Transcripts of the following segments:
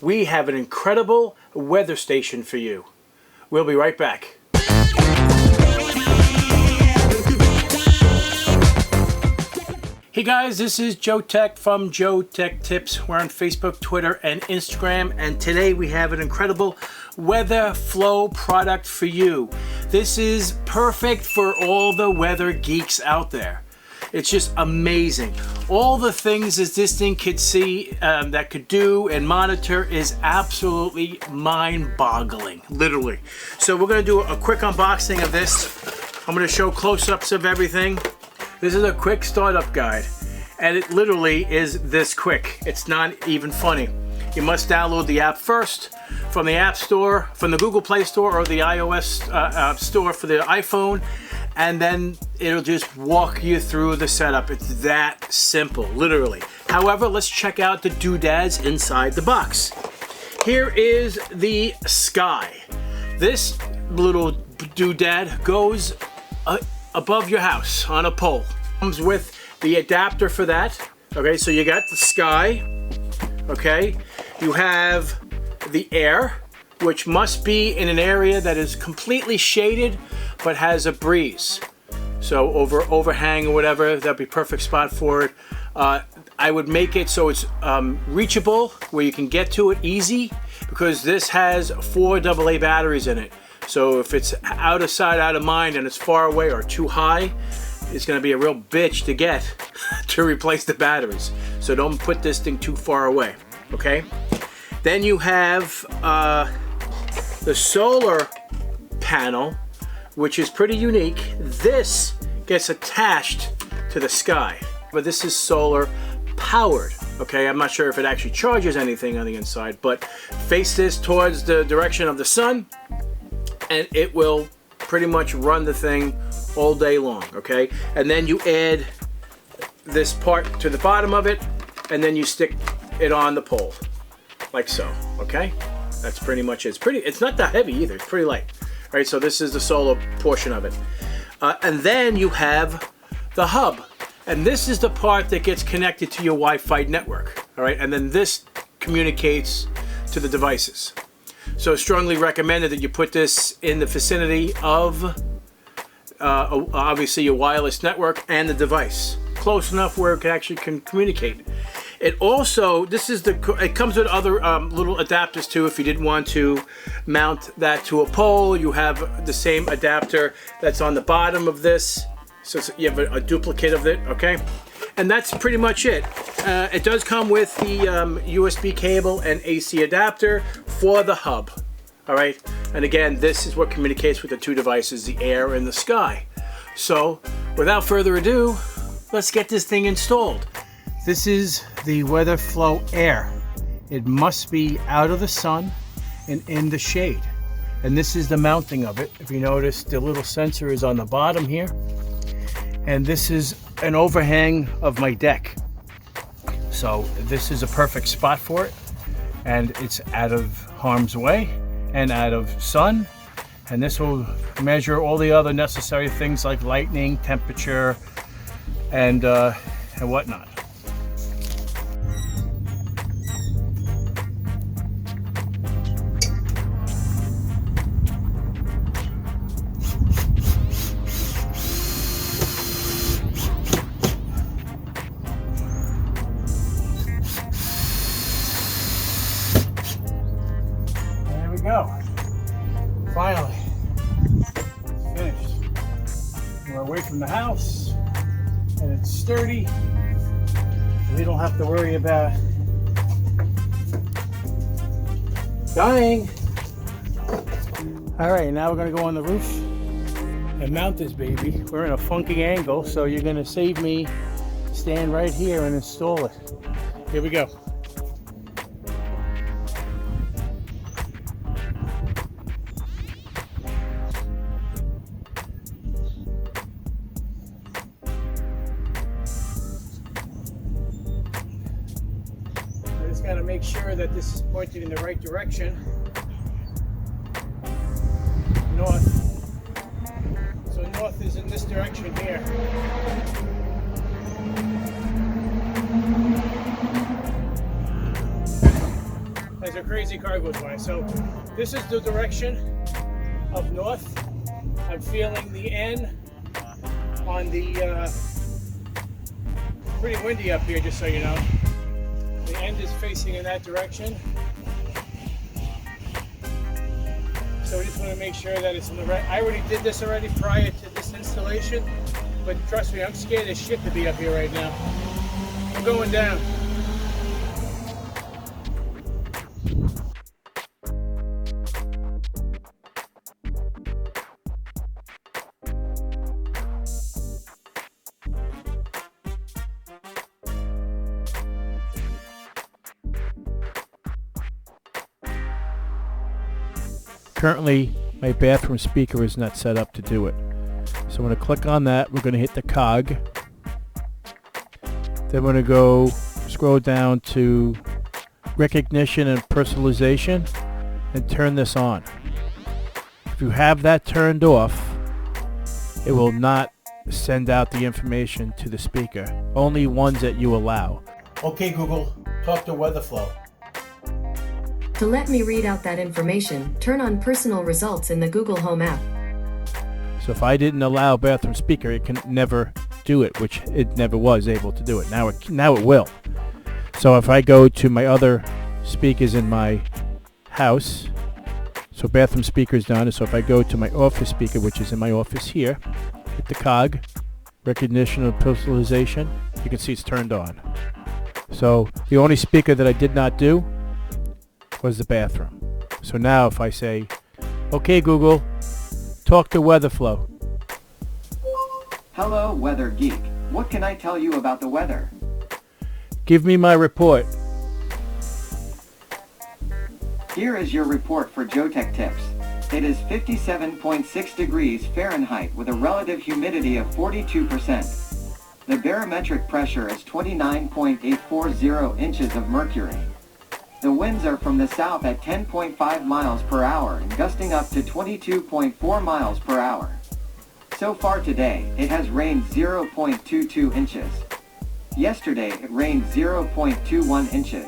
we have an incredible weather station for you. We'll be right back. Hey guys, this is Joe Tech from JoeteckTips. We're on Facebook, Twitter, and Instagram, and today we have an incredible Weatherflow product for you. This is perfect for all the weather geeks out there. It's just amazing. All the things that this thing could see, that could do and monitor is absolutely mind-boggling, literally. So we're gonna do a quick unboxing of this. I'm gonna show close-ups of everything. This is a quick startup guide, and it literally is this quick. It's not even funny. You must download the app first from the App Store, from the Google Play Store or the iOS store for the iPhone, and then it'll just walk you through the setup. It's that simple, literally. However, let's check out the doodads inside the box. Here is the Sky. This little doodad goes above your house on a pole. Comes with the adapter for that. Okay, so you got the Sky. Okay, you have the Air, which must be in an area that is completely shaded but has a breeze. So overhang or whatever, that'd be perfect spot for it. I would make it so it's reachable, where you can get to it easy, because this has 4 AA batteries in it. So if it's out of sight, out of mind, and it's far away or too high, it's going to be a real bitch to get to replace the batteries. So don't put this thing too far away, okay? Then you have the solar panel, which is pretty unique. This gets attached to the Sky, but this is solar powered. Okay, I'm not sure if it actually charges anything on the inside, but face this towards the direction of the sun, and it will pretty much run the thing all day long, okay? And then you add this part to the bottom of it, and then you stick it on the pole, like so, okay? That's pretty much it. It's not that heavy either, it's pretty light. All right, so this is the solar portion of it. And then you have the hub, and this is the part that gets connected to your Wi-Fi network, all right? And then this communicates to the devices. So strongly recommended that you put this in the vicinity of obviously your wireless network and the device, close enough where it actually can communicate. It also, it comes with other little adapters too. If you didn't want to mount that to a pole, you have the same adapter that's on the bottom of this. So you have a duplicate of it, okay? And that's pretty much it. It does come with the USB cable and AC adapter for the hub, all right? And again, this is what communicates with the two devices, the Air and the Sky. So without further ado, let's get this thing installed. This is the Weatherflow Air. It must be out of the sun and in the shade. And this is the mounting of it. If you notice, the little sensor is on the bottom here. And this is an overhang of my deck. So this is a perfect spot for it. And it's out of harm's way and out of sun. And this will measure all the other necessary things like lightning, temperature, and whatnot. Go. Finally, it's finished. We're away from the house, and it's sturdy. We don't have to worry about dying. All right, now we're gonna go on the roof and mount this baby. We're in a funky angle, so you're gonna save me stand right here and install it. Here we go. Got to make sure that this is pointed in the right direction. North. So north is in this direction here. as a crazy car goes by. So this is the direction of north. I'm feeling the N on the, pretty windy up here, just so you know. The end is facing in that direction. So we just want to make sure that it's in the right. I already did this already prior to this installation, but trust me, I'm scared as shit to be up here right now. I'm going down. Currently, my bathroom speaker is not set up to do it. So I'm going to click on that. We're going to hit the cog. Then we're going to go scroll down to recognition and personalization and turn this on. If you have that turned off, it will not send out the information to the speaker. Only ones that you allow. Okay, Google, talk to Weatherflow. To let me read out that information, turn on personal results in the Google Home app. So if I didn't allow bathroom speaker, it can never do it, which it never was able to do it. Now it will. So if I go to my other speakers in my house, so bathroom speaker is done. So if I go to my office speaker, which is in my office here, hit the cog, recognition and personalization, you can see it's turned on. So the only speaker that I did not do was the bathroom. So now if I say, okay Google, talk to Weatherflow. Hello, Weather Geek. What can I tell you about the weather? Give me my report. Here is your report for JoeteckTips. It is 57.6 degrees Fahrenheit with a relative humidity of 42%. The barometric pressure is 29.840 inches of mercury. The winds are from the south at 10.5 miles per hour and gusting up to 22.4 miles per hour. So far today, it has rained 0.22 inches. Yesterday, it rained 0.21 inches.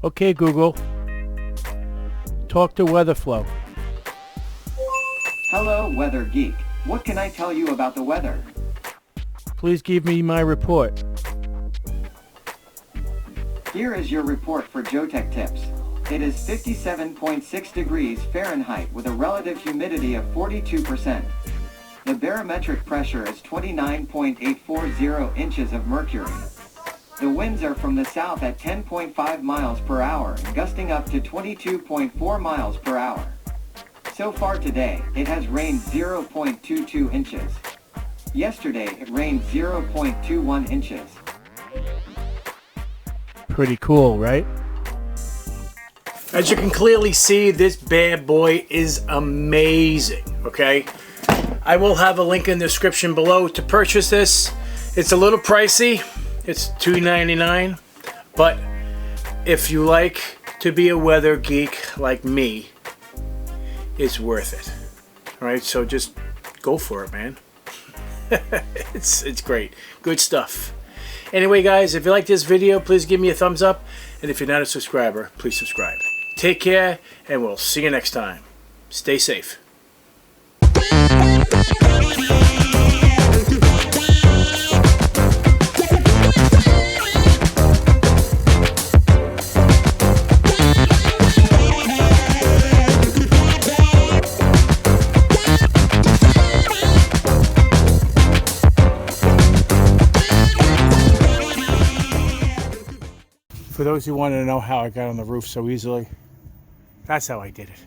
Okay Google, talk to Weatherflow. Hello, Weather Geek. What can I tell you about the weather? Please give me my report. Here is your report for JoeteckTips. It is 57.6 degrees Fahrenheit with a relative humidity of 42%. The barometric pressure is 29.840 inches of mercury. The winds are from the south at 10.5 miles per hour and gusting up to 22.4 miles per hour. So far today, it has rained 0.22 inches. Yesterday, it rained 0.21 inches. Pretty cool, right? As you can clearly see, this bad boy is amazing, okay? I will have a link in the description below to purchase this. It's a little pricey. It's $2.99, but if you like to be a weather geek like me, it's worth it. All right, so just go for it, man. It's great. Good stuff. Anyway, guys, if you like this video, please give me a thumbs up. And if you're not a subscriber, please subscribe. Take care, and we'll see you next time. Stay safe. For those who want to know how I got on the roof so easily, that's how I did it.